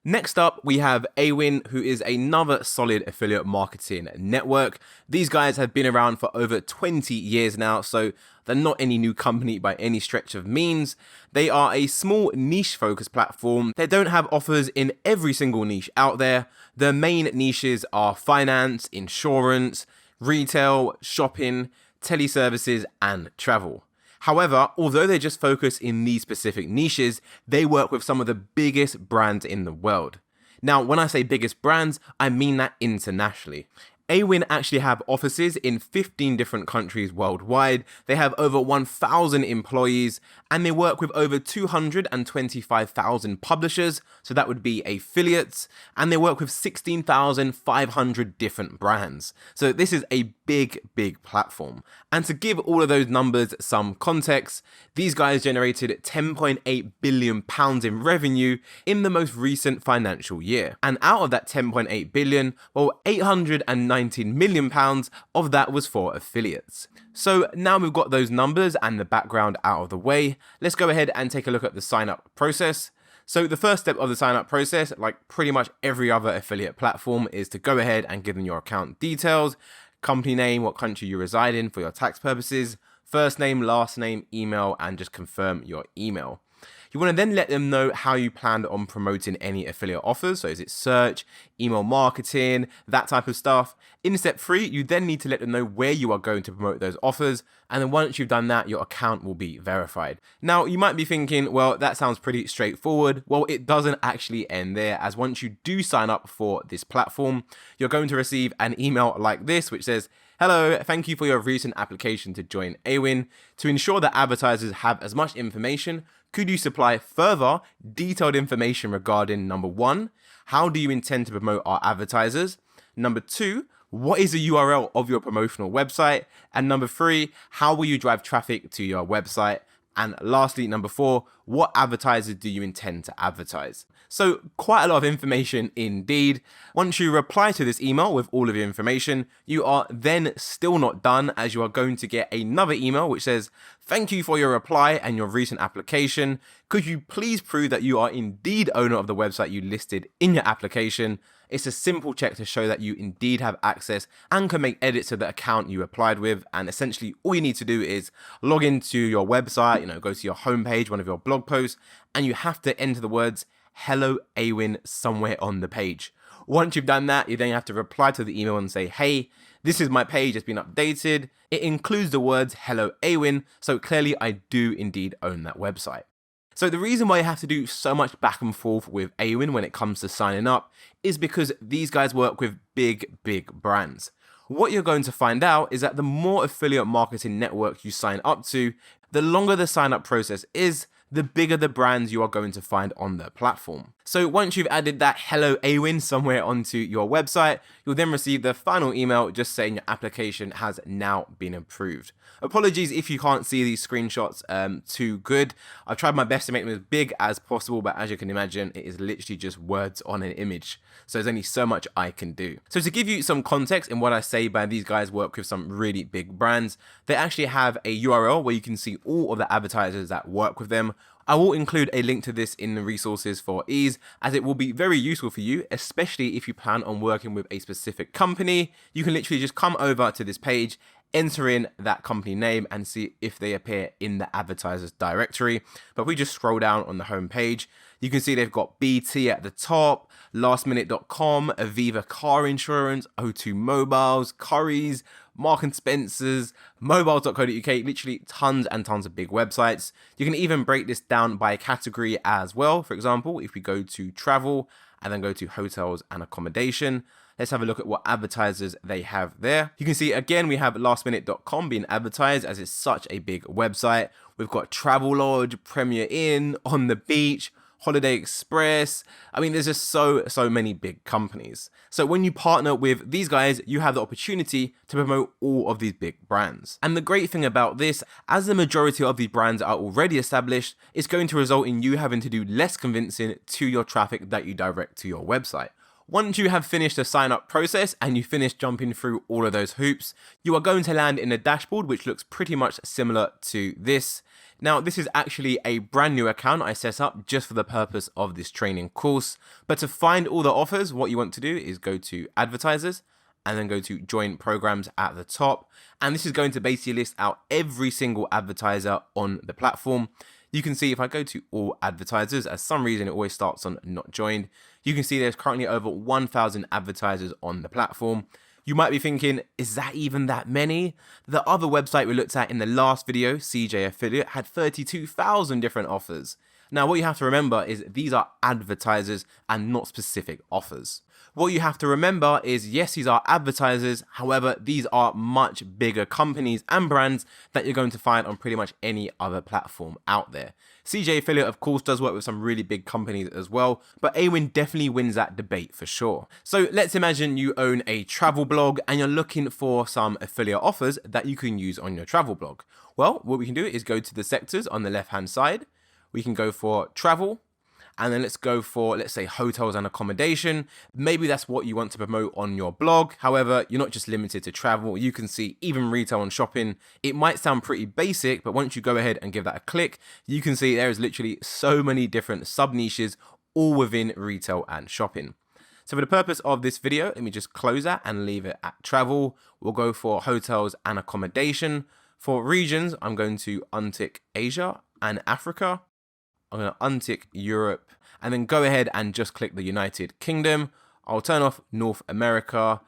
Next up, we have AWIN, who is another solid affiliate marketing network. These guys have been around for over 20 years now, so they're not any new company by any stretch of means. They are a small niche-focused platform. They don't have offers in every single niche out there. Their main niches are finance, insurance, retail, shopping, teleservices, and travel. However, although they just focus in these specific niches, they work with some of the biggest brands in the world. Now, when I say biggest brands, I mean that internationally. AWIN actually have offices in 15 different countries worldwide. They have over 1,000 employees and they work with over 225,000 publishers, so that would be affiliates, and they work with 16,500 different brands. So this is a big platform. And to give all of those numbers some context, these guys generated £10.8 billion in revenue in the most recent financial year. And out of that 10.8 billion, well, 819 million pounds of that was for affiliates. So now we've got those numbers and the background out of the way, let's go ahead and take a look at the sign up process. So the first step of the sign up process, like pretty much every other affiliate platform, is to go ahead and give them your account details, company name, what country you reside in for your tax purposes, first name, last name, email, and just confirm your email. You want to then let them know how you plan on promoting any affiliate offers. So is it search, email marketing, that type of stuff. In step 3, you then need to let them know where you are going to promote those offers. And then once you've done that, your account will be verified. Now, you might be thinking, well, that sounds pretty straightforward. Well, it doesn't actually end there, as once you do sign up for this platform, you're going to receive an email like this, which says, "Hello, thank you for your recent application to join AWIN. To ensure that advertisers have as much information, could you supply further detailed information regarding number 1, how do you intend to promote our advertisers? Number 2, what is the URL of your promotional website? And number 3, how will you drive traffic to your website? And lastly, number 4, what advertisers do you intend to advertise?" So quite a lot of information indeed. Once you reply to this email with all of your information, you are then still not done, as you are going to get another email which says, "Thank you for your reply and your recent application. Could you please prove that you are indeed owner of the website you listed in your application?" It's a simple check to show that you indeed have access and can make edits to the account you applied with. And essentially all you need to do is log into your website, go to your homepage, one of your blog posts, and you have to enter the words "Hello AWIN" somewhere on the page. Once you've done that, you then have to reply to the email and say, "Hey, this is my page, it's been updated. It includes the words "Hello AWIN," so clearly I do indeed own that website." So the reason why you have to do so much back and forth with AWIN when it comes to signing up is because these guys work with big brands. What you're going to find out is that the more affiliate marketing networks you sign up to, the longer the sign up process is, the bigger the brands you are going to find on the platform. So once you've added that "Hello AWIN" somewhere onto your website, you'll then receive the final email just saying your application has now been approved. Apologies if you can't see these screenshots too good. I've tried my best to make them as big as possible, but as you can imagine, it is literally just words on an image. So there's only so much I can do. So to give you some context in what I say by these guys work with some really big brands, they actually have a URL where you can see all of the advertisers that work with them. I will include a link to this in the resources for ease, as it will be very useful for you, especially if you plan on working with a specific company. You can literally just come over to this page, enter in that company name and see if they appear in the advertisers directory. But if we just scroll down on the home page, you can see they've got BT at the top, lastminute.com, Aviva Car Insurance, O2 Mobiles, Currys, Mark and Spencer's, mobiles.co.uk, literally tons and tons of big websites. You can even break this down by category as well. For example, if we go to travel and then go to hotels and accommodation, let's have a look at what advertisers they have there. You can see again, we have lastminute.com being advertised, as it's such a big website. We've got Travelodge, Premier Inn, On the Beach, Holiday Express. I mean, there's just so many big companies. So when you partner with these guys, you have the opportunity to promote all of these big brands. And the great thing about this, as the majority of these brands are already established, it's going to result in you having to do less convincing to your traffic that you direct to your website. Once you have finished the sign up process and you finish jumping through all of those hoops, you are going to land in a dashboard which looks pretty much similar to this. Now, this is actually a brand new account I set up just for the purpose of this training course. But to find all the offers, what you want to do is go to advertisers and then go to join programs at the top. And this is going to basically list out every single advertiser on the platform. You can see if I go to all advertisers, as some reason it always starts on not joined. You can see there's currently over 1,000 advertisers on the platform. You might be thinking, is that even that many? The other website we looked at in the last video, CJ Affiliate, had 32,000 different offers. Now, what you have to remember is these are advertisers and not specific offers. What you have to remember is, yes, these are advertisers. However, these are much bigger companies and brands that you're going to find on pretty much any other platform out there. CJ Affiliate, of course, does work with some really big companies as well, but AWIN definitely wins that debate for sure. So let's imagine you own a travel blog and you're looking for some affiliate offers that you can use on your travel blog. Well, what we can do is go to the sectors on the left-hand side. We can go for travel, and then let's go for, let's say, hotels and accommodation. Maybe that's what you want to promote on your blog. However, you're not just limited to travel. You can see even retail and shopping. It might sound pretty basic, but once you go ahead and give that a click, you can see there is literally so many different sub niches, all within retail and shopping. So for the purpose of this video, let me just close that and leave it at travel. We'll go for hotels and accommodation. For regions, I'm going to untick Asia and Africa. I'm going to untick Europe and then go ahead and just click the United Kingdom. I'll turn off North America,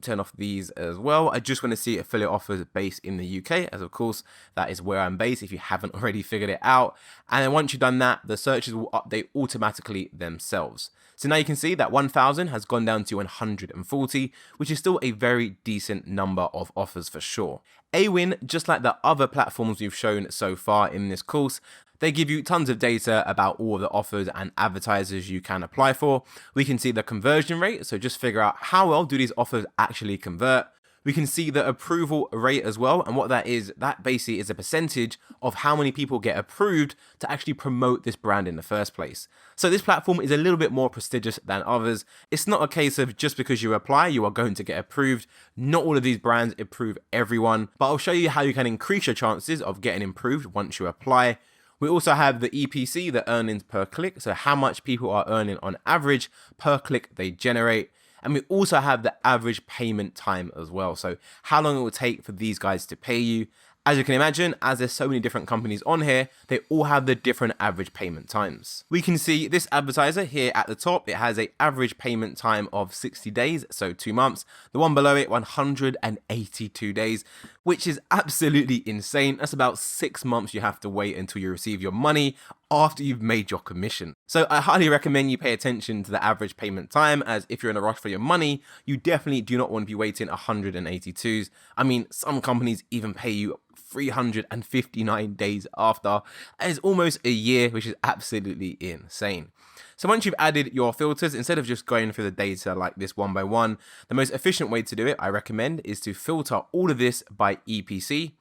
turn off these as well. I just want to see affiliate offers based in the UK, as of course that is where I'm based if you haven't already figured it out. And then once you've done that, the searches will update automatically themselves. So now you can see that 1,000 has gone down to 140, which is still a very decent number of offers for sure. AWIN, just like the other platforms we've shown so far in this course, they give you tons of data about all of the offers and advertisers you can apply for. We can see the conversion rate, so just figure out how well do these offers actually convert. We can see the approval rate as well, and what that is, that basically is a percentage of how many people get approved to actually promote this brand in the first place. So this platform is a little bit more prestigious than others. It's not a case of just because you apply, you are going to get approved. Not all of these brands approve everyone, but I'll show you how you can increase your chances of getting approved once you apply. We also have the EPC, the earnings per click, so how much people are earning on average per click they generate. And we also have the average payment time as well, so how long it will take for these guys to pay you. As you can imagine, as there's so many different companies on here, they all have the different average payment times. We can see this advertiser here at the top, it has an average payment time of 60 days, so 2 months. The one below it, 182 days, which is absolutely insane. That's about 6 months you have to wait until you receive your money after you've made your commission. So I highly recommend you pay attention to the average payment time, as if you're in a rush for your money, you definitely do not want to be waiting 182s. I mean, some companies even pay you 359 days after. That is almost a year, which is absolutely insane. So once you've added your filters, instead of just going through the data like this one by one, the most efficient way to do it, I recommend, is to filter all of this by EPC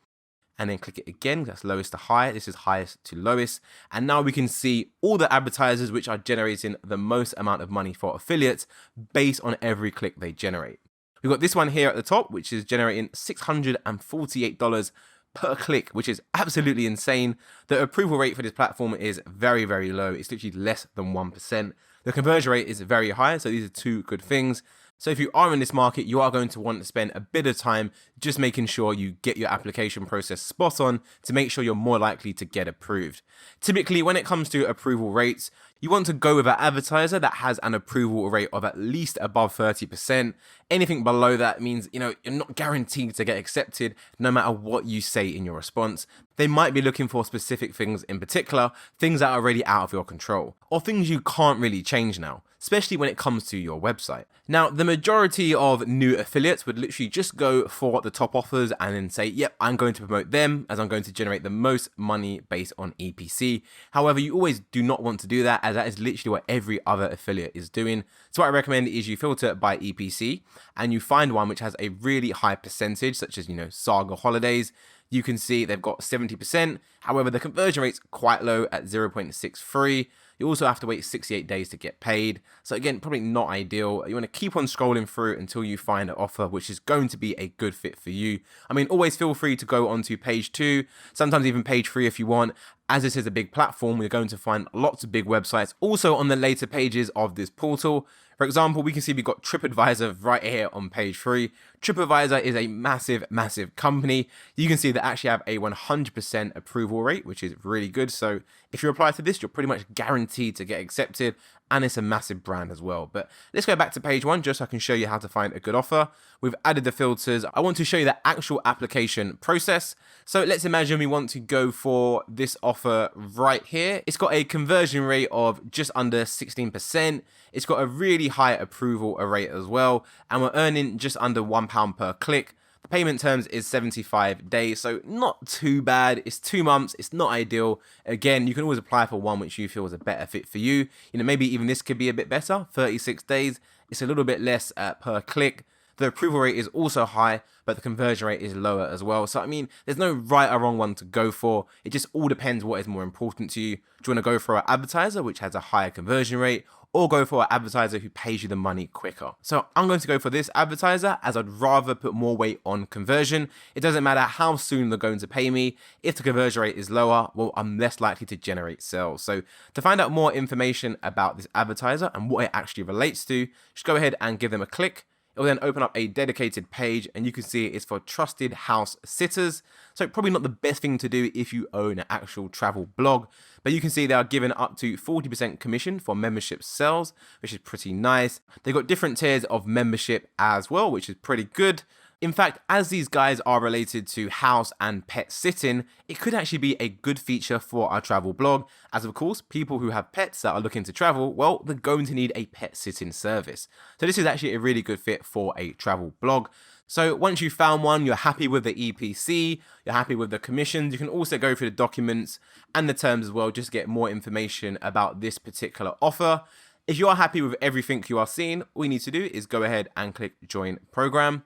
and then click it again. That's lowest to high. This is highest to lowest. And now we can see all the advertisers which are generating the most amount of money for affiliates based on every click they generate. We've got this one here at the top, which is generating $648 per click, which is absolutely insane. The approval rate for this platform is very, very low. It's literally less than 1%. The conversion rate is very high, so these are two good things. So if you are in this market, you are going to want to spend a bit of time just making sure you get your application process spot on to make sure you're more likely to get approved. Typically, when it comes to approval rates, you want to go with an advertiser that has an approval rate of at least above 30%. Anything below that means, you're not guaranteed to get accepted no matter what you say in your response. They might be looking for specific things in particular, things that are already out of your control, or things you can't really change now, especially when it comes to your website. Now, the majority of new affiliates would literally just go for the top offers and then say, yep, I'm going to promote them as I'm going to generate the most money based on EPC. However, you always do not want to do that, as that is literally what every other affiliate is doing. So what I recommend is you filter by EPC and you find one which has a really high percentage, such as, Saga Holidays. You can see they've got 70%. However, the conversion rate's quite low at 0.63. You also have to wait 68 days to get paid. So again, probably not ideal. You want to keep on scrolling through until you find an offer which is going to be a good fit for you. I mean, always feel free to go onto page 2, sometimes even page 3 if you want. As this is a big platform, we're going to find lots of big websites also on the later pages of this portal. For example, we can see we've got TripAdvisor right here on page 3. TripAdvisor is a massive company. You can see they actually have a 100% approval rate, which is really good. So if you apply to this, you're pretty much guaranteed to get accepted, and it's a massive brand as well. But let's go back to page 1 just so I can show you how to find a good offer. We've added the filters. I want to show you the actual application process. So let's imagine we want to go for this offer right here. It's got a conversion rate of just under 16%. It's got a really high approval rate as well, and we're earning just under £1 per click. The payment terms is 75 days, so not too bad. It's 2 months. It's not ideal. Again, you can always apply for one which you feel is a better fit for you. You know, maybe even this could be a bit better. 36 days. It's a little bit less per click. The approval rate is also high, but the conversion rate is lower as well. So, I mean, there's no right or wrong one to go for. It just all depends what is more important to you. Do you want to go for an advertiser, which has a higher conversion rate, or go for an advertiser who pays you the money quicker? So I'm going to go for this advertiser, as I'd rather put more weight on conversion. It doesn't matter how soon they're going to pay me. If the conversion rate is lower, well, I'm less likely to generate sales. So to find out more information about this advertiser and what it actually relates to, just go ahead and give them a click. It will then open up a dedicated page, and you can see it's for trusted house sitters. So probably not the best thing to do if you own an actual travel blog, but you can see they are given up to 40% commission for membership sales, which is pretty nice. They've got different tiers of membership as well, which is pretty good. In fact, as these guys are related to house and pet sitting, it could actually be a good feature for our travel blog, as of course, people who have pets that are looking to travel, well, they're going to need a pet sitting service. So this is actually a really good fit for a travel blog. So once you've found one, you're happy with the EPC, you're happy with the commissions, you can also go through the documents and the terms as well, just to get more information about this particular offer. If you are happy with everything you are seeing, all you need to do is go ahead and click Join Program.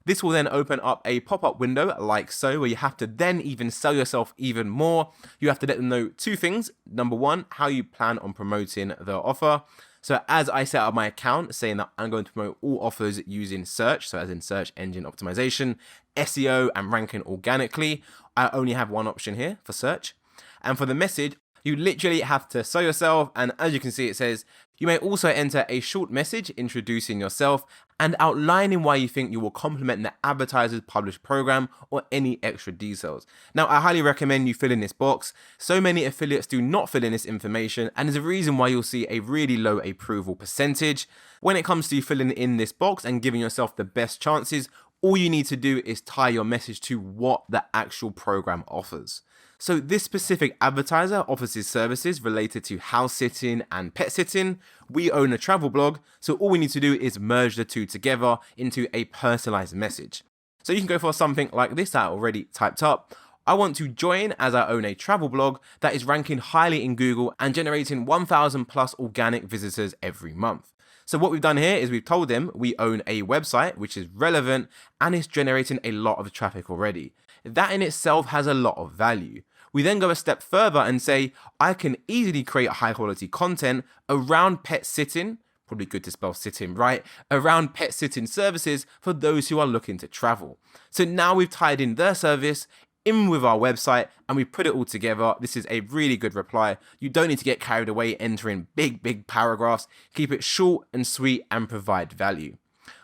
This will then open up a pop-up window like so, where you have to then even sell yourself even more. You have to let them know 2 things. Number 1, how you plan on promoting the offer. So as I set up my account, saying that I'm going to promote all offers using search, so as in search engine optimization, SEO, and ranking organically, I only have one option here for search. And for the message, you literally have to sell yourself, and as you can see, it says, you may also enter a short message introducing yourself and outlining why you think you will complement the advertiser's published program or any extra details. Now, I highly recommend you fill in this box. So many affiliates do not fill in this information, and there's a reason why you'll see a really low approval percentage. When it comes to filling in this box and giving yourself the best chances, all you need to do is tie your message to what the actual program offers. So this specific advertiser offers his services related to house sitting and pet sitting. We own a travel blog, so all we need to do is merge the two together into a personalized message. So you can go for something like this that I already typed up. I want to join as I own a travel blog that is ranking highly in Google and generating 1,000 plus organic visitors every month. So what we've done here is we've told them we own a website which is relevant and is generating a lot of traffic already. That in itself has a lot of value. We then go a step further and say, I can easily create high quality content around pet sitting, probably good to spell sitting right, around pet sitting services for those who are looking to travel. So now we've tied in their service in with our website and we put it all together. This is a really good reply. You don't need to get carried away entering big paragraphs. Keep it short and sweet and provide value.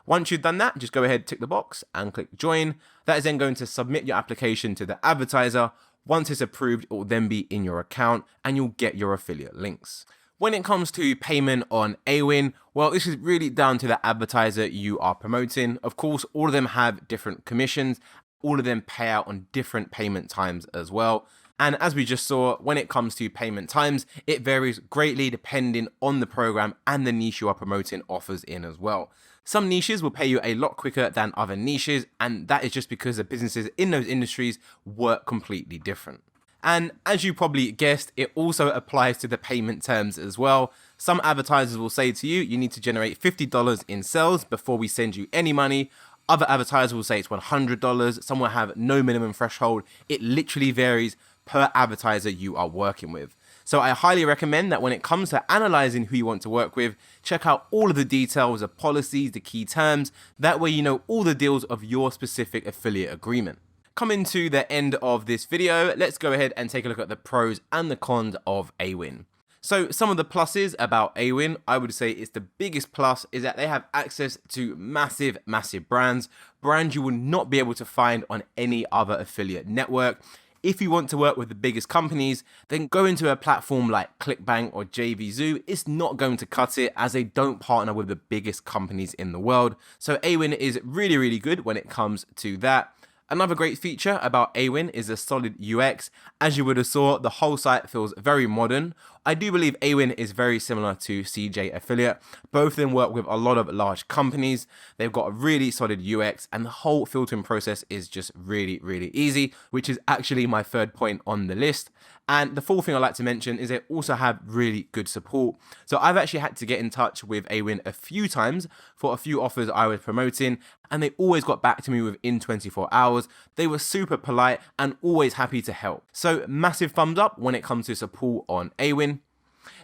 Once you've done that, just go ahead, tick the box and click join. That is then going to submit your application to the advertiser. Once it's approved, it will then be in your account and you'll get your affiliate links. When it comes to payment on AWIN, well, this is really down to the advertiser you are promoting. Of course, all of them have different commissions. All of them pay out on different payment times as well. And as we just saw, when it comes to payment times, it varies greatly depending on the program and the niche you are promoting offers in as well. Some niches will pay you a lot quicker than other niches, and that is just because the businesses in those industries work completely different. And as you probably guessed, it also applies to the payment terms as well. Some advertisers will say to you, you need to generate $50 in sales before we send you any money. Other advertisers will say it's $100. Some will have no minimum threshold. It literally varies per advertiser you are working with. So I highly recommend that when it comes to analyzing who you want to work with, check out all of the details, the policies, the key terms. That way you know all the deals of your specific affiliate agreement. Coming to the end of this video, let's go ahead and take a look at the pros and the cons of AWIN. So some of the pluses about AWIN, I would say is the biggest plus is that they have access to massive brands you will not be able to find on any other affiliate network. If you want to work with the biggest companies, then go into a platform like ClickBank or JVZoo. It's not going to cut it as they don't partner with the biggest companies in the world. So AWIN is really good when it comes to that. Another great feature about AWIN is a solid UX. As you would have saw, the whole site feels very modern. I do believe AWIN is very similar to CJ Affiliate. Both of them work with a lot of large companies. They've got a really solid UX and the whole filtering process is just really easy, which is actually my third point on the list. And the fourth thing I'd like to mention is they also have really good support. So I've actually had to get in touch with AWIN a few times for a few offers I was promoting, and they always got back to me within 24 hours. They were super polite and always happy to help. So massive thumbs up when it comes to support on AWIN.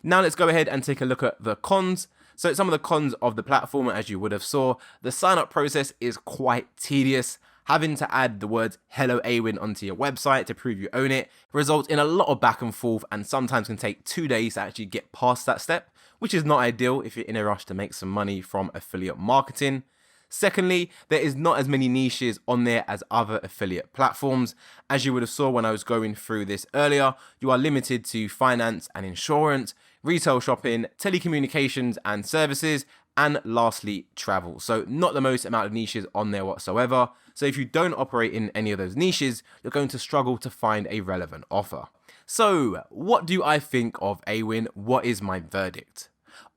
Now let's go ahead and take a look at the cons. So some of the cons of the platform, as you would have saw, the sign up process is quite tedious. Having to add the words "Hello AWIN" onto your website to prove you own it results in a lot of back and forth and sometimes can take 2 days to actually get past that step, which is not ideal if you're in a rush to make some money from affiliate marketing. Secondly, there is not as many niches on there as other affiliate platforms. As you would have saw when I was going through this earlier, you are limited to finance and insurance, retail shopping, telecommunications and services, and lastly, travel. So not the most amount of niches on there whatsoever. So if you don't operate in any of those niches, you're going to struggle to find a relevant offer. So what do I think of AWIN? What is my verdict?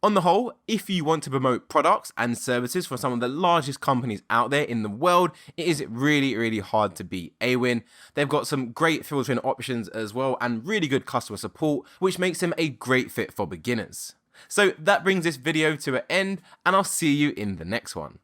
On the whole, if you want to promote products and services for some of the largest companies out there in the world, it is really hard to beat AWIN. They've got some great filtering options as well and really good customer support, which makes them a great fit for beginners. So that brings this video to an end, and I'll see you in the next one.